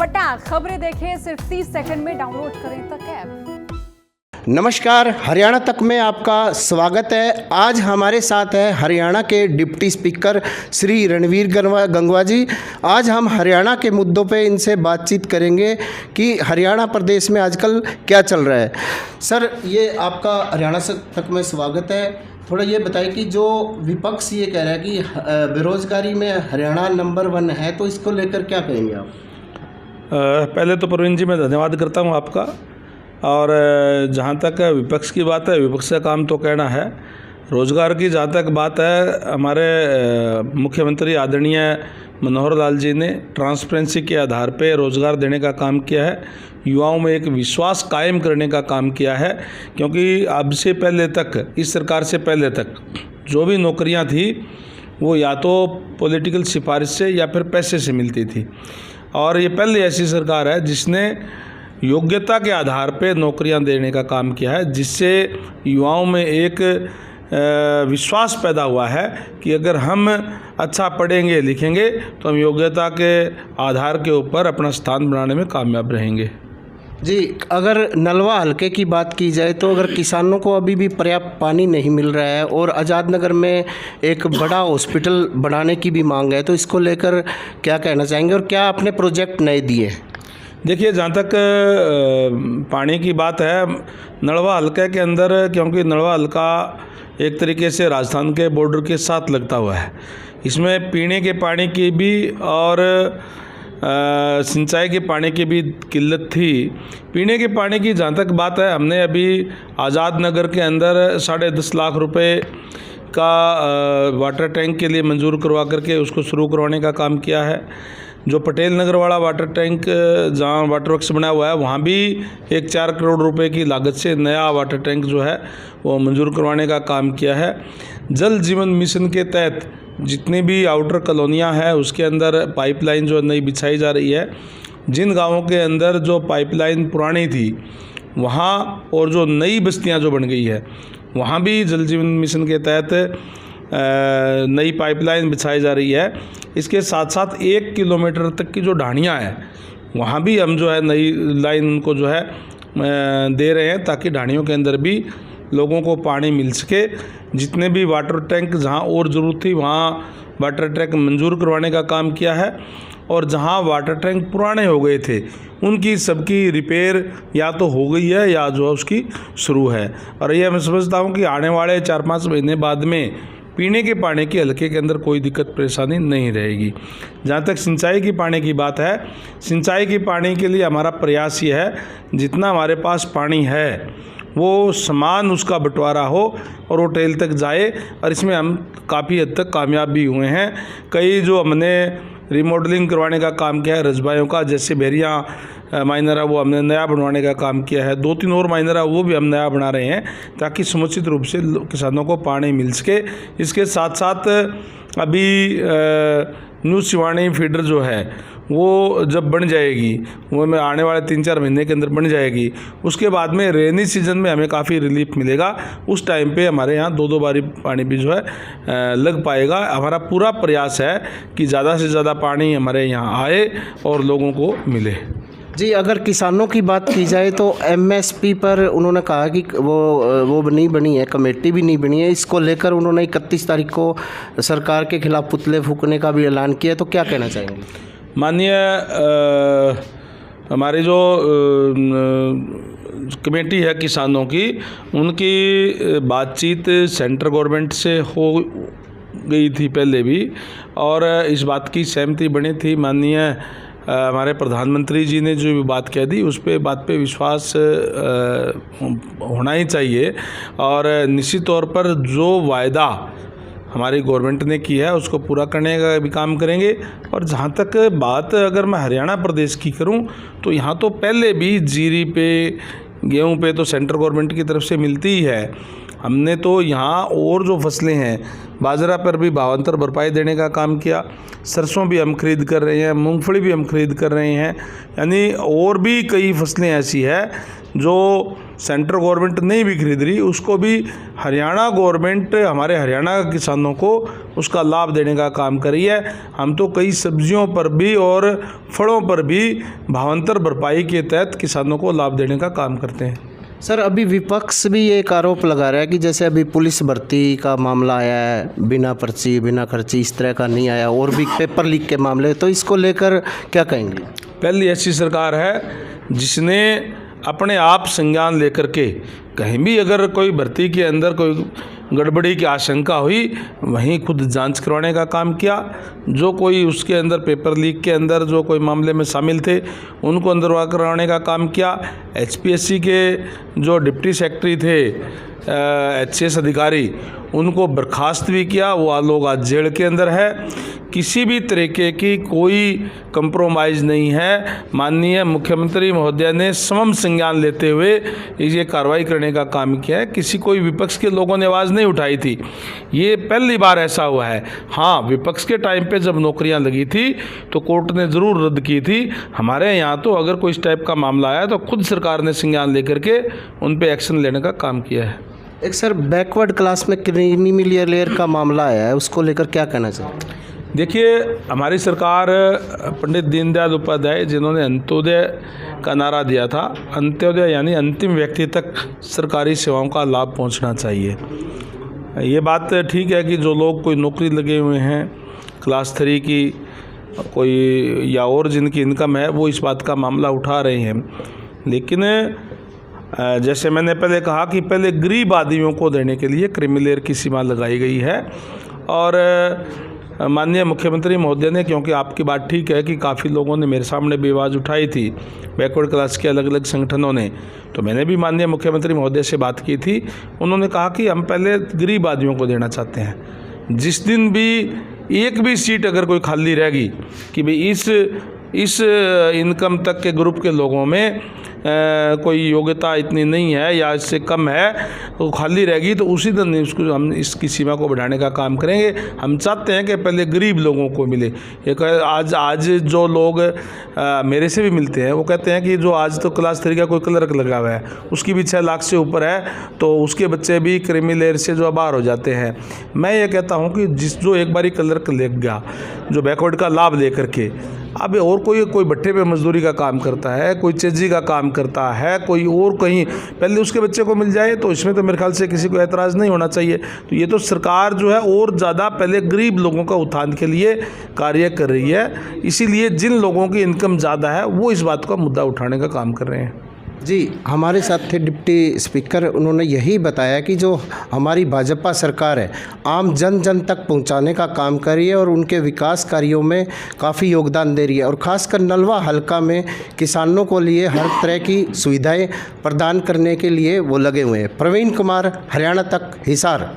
फटाफट खबरें देखें सिर्फ 30 सेकंड में। डाउनलोड करें तक ऐप। नमस्कार, हरियाणा तक में आपका स्वागत है। आज हमारे साथ है हरियाणा के डिप्टी स्पीकर श्री रणवीर गंगवा जी। आज हम हरियाणा के मुद्दों पे इनसे बातचीत करेंगे कि हरियाणा प्रदेश में आजकल क्या चल रहा है। सर, ये आपका हरियाणा तक में स्वागत है। थोड़ा ये बताइए कि जो विपक्ष ये कह रहा है कि बेरोजगारी में हरियाणा नंबर 1 है, तो इसको लेकर क्या कहेंगे आप? पहले तो प्रवीण जी मैं धन्यवाद करता हूँ आपका। और जहाँ तक विपक्ष की बात है, विपक्ष का काम तो कहना है। रोज़गार की जहाँ तक बात है, हमारे मुख्यमंत्री आदरणीय मनोहर लाल जी ने ट्रांसपेरेंसी के आधार पे रोज़गार देने का काम किया है। युवाओं में एक विश्वास कायम करने का काम किया है, क्योंकि अब से पहले तक, इस सरकार से पहले तक जो भी नौकरियां थी वो या तो पॉलिटिकल सिफारिश से या फिर पैसे से मिलती थी। और ये पहली ऐसी सरकार है जिसने योग्यता के आधार पे नौकरियां देने का काम किया है, जिससे युवाओं में एक विश्वास पैदा हुआ है कि अगर हम अच्छा पढ़ेंगे लिखेंगे तो हम योग्यता के आधार के ऊपर अपना स्थान बनाने में कामयाब रहेंगे। जी, अगर नलवा हलके की बात की जाए तो अगर किसानों को अभी भी पर्याप्त पानी नहीं मिल रहा है और आज़ाद नगर में एक बड़ा हॉस्पिटल बनाने की भी मांग है, तो इसको लेकर क्या कहना चाहेंगे और क्या आपने प्रोजेक्ट नए दिए? देखिए, जहाँ तक पानी की बात है, नलवा हलके के अंदर, क्योंकि नलवा हलका एक तरीके से राजस्थान के बॉर्डर के साथ लगता हुआ है, इसमें पीने के पानी की भी और सिंचाई के पानी की भी किल्लत थी। पीने के पानी की जहाँ तक बात है, हमने अभी आज़ाद नगर के अंदर 10.5 लाख रुपए का वाटर टैंक के लिए मंजूर करवा करके उसको शुरू करवाने का काम किया है। जो पटेल नगर वाला वाटर टैंक जहाँ वाटर वर्क्स बना हुआ है, वहाँ भी 4 करोड़ रुपए की लागत से नया वाटर टैंक जो है वो मंजूर करवाने का काम किया है। जल जीवन मिशन के तहत जितनी भी आउटर कॉलोनियाँ हैं उसके अंदर पाइपलाइन जो नई बिछाई जा रही है। जिन गाँवों के अंदर जो पाइपलाइन पुरानी थी वहाँ, और जो नई बस्तियाँ जो बन गई है वहाँ भी जल जीवन मिशन के तहत नई पाइपलाइन बिछाई जा रही है। इसके साथ साथ 1 किलोमीटर तक की जो ढाणियाँ हैं वहाँ भी हम जो है नई लाइन उनको जो है दे रहे हैं, ताकि ढाणियों के अंदर भी लोगों को पानी मिल सके। जितने भी वाटर टैंक जहाँ और ज़रूरत थी वहाँ वाटर टैंक मंजूर करवाने का काम किया है, और जहाँ वाटर टैंक पुराने हो गए थे उनकी सबकी रिपेयर या तो हो गई है या जो है उसकी शुरू है। और ये मैं समझता हूँ कि आने वाले 4-5 महीने बाद में पीने के पानी के हलके के अंदर कोई दिक्कत परेशानी नहीं रहेगी। जहाँ तक सिंचाई की पानी की बात है, सिंचाई की पानी के लिए हमारा प्रयास ये है, जितना हमारे पास पानी है वो समान उसका बंटवारा हो और वो टेल तक जाए, और इसमें हम काफ़ी हद तक कामयाब भी हुए हैं। कई जो हमने रिमॉडलिंग करवाने का काम किया है रजबाइयों का, जैसे भेरिया माइनर है वो हमने नया बनवाने का काम किया है। 2-3 और माइनर है वो भी हम नया बना रहे हैं, ताकि समुचित रूप से किसानों को पानी मिल सके। इसके साथ साथ अभी न्यू सिवानी फीडर जो है वो जब बन जाएगी, वो में आने वाले 3-4 महीने के अंदर बन जाएगी, उसके बाद में रेनी सीजन में हमें काफ़ी रिलीफ मिलेगा। उस टाइम पे हमारे यहाँ 2-2 बारी पानी भी जो है लग पाएगा। हमारा पूरा प्रयास है कि ज़्यादा से ज़्यादा पानी हमारे यहाँ आए और लोगों को मिले। जी, अगर किसानों की बात की जाए तो एमएसपी पर उन्होंने कहा कि वो नहीं बनी है, कमेटी भी नहीं बनी है। इसको लेकर उन्होंने 31 तारीख को सरकार के खिलाफ पुतले फूंकने का भी ऐलान किया, तो क्या कहना चाहेंगे? माननीय हमारी जो कमेटी है किसानों की, उनकी बातचीत सेंट्रल गवर्नमेंट से हो गई थी पहले भी, और इस बात की सहमति बनी थी। माननीय हमारे प्रधानमंत्री जी ने जो भी बात कह दी उस पे बात पे विश्वास होना ही चाहिए, और निश्चित तौर पर जो वायदा हमारी गवर्नमेंट ने की है उसको पूरा करने का भी काम करेंगे। और जहाँ तक बात अगर मैं हरियाणा प्रदेश की करूँ तो यहाँ तो पहले भी जीरी पे, गेहूँ पे तो सेंट्रल गवर्नमेंट की तरफ से मिलती ही है, हमने तो यहाँ और जो फसलें हैं, बाजरा पर भी भावांतर भरपाई देने का काम किया, सरसों भी हम खरीद कर रहे हैं, मूंगफली भी हम खरीद कर रहे हैं, यानी और भी कई फसलें ऐसी है जो सेंट्रल गवर्नमेंट नहीं भी खरीद रही, उसको भी हरियाणा गवर्नमेंट हमारे हरियाणा के किसानों को उसका लाभ देने का काम कर रही है। हम तो कई सब्जियों पर भी और फलों पर भी भावांतर भरपाई के तहत किसानों को लाभ देने का काम करते हैं। सर, अभी विपक्ष भी एक आरोप लगा रहा है कि जैसे अभी पुलिस भर्ती का मामला आया है, बिना पर्ची बिना खर्ची इस तरह का नहीं आया, और भी पेपर लीक के मामले, तो इसको लेकर क्या कहेंगे? पहली ऐसी सरकार है जिसने अपने आप संज्ञान लेकर के कहीं भी अगर कोई भर्ती के अंदर कोई गड़बड़ी की आशंका हुई, वहीं खुद जांच करवाने का काम किया। जो कोई उसके अंदर पेपर लीक के अंदर जो कोई मामले में शामिल थे, उनको अंदर करवाने का काम किया। HPSC के जो डिप्टी सेक्रेटरी थे, HCS अधिकारी, उनको बर्खास्त भी किया। वो लोग आज जेल के अंदर है। किसी भी तरीके की कोई कंप्रोमाइज़ नहीं है। माननीय मुख्यमंत्री महोदय ने समम संज्ञान लेते हुए ये कार्रवाई करने का काम किया है। किसी कोई विपक्ष के लोगों ने आवाज़ नहीं उठाई थी। ये पहली बार ऐसा हुआ है। हाँ, विपक्ष के टाइम पे जब नौकरियां लगी थी तो कोर्ट ने ज़रूर रद्द की थी। हमारे यहाँ तो अगर कोई इस टाइप का मामला आया तो खुद सरकार ने संज्ञान लेकर के उन पर एक्शन लेने का काम किया है। एक सर, बैकवर्ड क्लास में क्रीमी लेयर का मामला आया है, उसको लेकर क्या कहना चाहते हैं? देखिए, हमारी सरकार पंडित दीनदयाल उपाध्याय जिन्होंने अंत्योदय का नारा दिया था, अंत्योदय यानी अंतिम व्यक्ति तक सरकारी सेवाओं का लाभ पहुंचना चाहिए। ये बात ठीक है कि जो लोग कोई नौकरी लगे हुए हैं क्लास 3 की, कोई या और जिनकी इनकम है, वो इस बात का मामला उठा रहे हैं। लेकिन जैसे मैंने पहले कहा कि पहले गरीब आदमियों को देने के लिए क्रीमी लेयर की सीमा लगाई गई है। और माननीय मुख्यमंत्री महोदय ने, क्योंकि आपकी बात ठीक है कि काफ़ी लोगों ने मेरे सामने भी आवाज़ उठाई थी, बैकवर्ड क्लास के अलग अलग संगठनों ने, तो मैंने भी माननीय मुख्यमंत्री महोदय से बात की थी। उन्होंने कहा कि हम पहले गरीब आदमियों को देना चाहते हैं। जिस दिन भी एक भी सीट अगर कोई खाली रहेगी कि भाई इस इनकम तक के ग्रुप के लोगों में कोई योग्यता इतनी नहीं है या इससे कम है, तो खाली रहेगी, तो उसी दिन उसको हम इसकी सीमा को बढ़ाने का काम करेंगे। हम चाहते हैं कि पहले गरीब लोगों को मिले। एक आज जो लोग मेरे से भी मिलते हैं, वो कहते हैं कि जो आज तो क्लास 3 का कोई क्लर्क लगा हुआ है, उसकी भी 6 लाख से ऊपर है, तो उसके बच्चे भी क्रीमी लेयर से जो बाहर हो जाते हैं। मैं ये कहता हूँ कि जो एक बारी क्लर्क लग गया, जो बैकवर्ड का लाभ लेकर के, अब और कोई भट्टे पे मजदूरी का काम करता है, कोई चेजी का काम करता है, कोई और कहीं, पहले उसके बच्चे को मिल जाए, तो इसमें तो मेरे ख्याल से किसी को ऐतराज़ नहीं होना चाहिए। तो ये तो सरकार जो है और ज़्यादा पहले गरीब लोगों का उत्थान के लिए कार्य कर रही है। इसीलिए जिन लोगों की इनकम ज़्यादा है वो इस बात का मुद्दा उठाने का काम कर रहे हैं। जी, हमारे साथ थे डिप्टी स्पीकर। उन्होंने यही बताया कि जो हमारी भाजपा सरकार है, आम जन तक पहुंचाने का काम कर रही है और उनके विकास कार्यों में काफ़ी योगदान दे रही है, और ख़ासकर नलवा हलका में किसानों को लिए हर तरह की सुविधाएं प्रदान करने के लिए वो लगे हुए हैं। प्रवीण कुमार, हरियाणा तक, हिसार।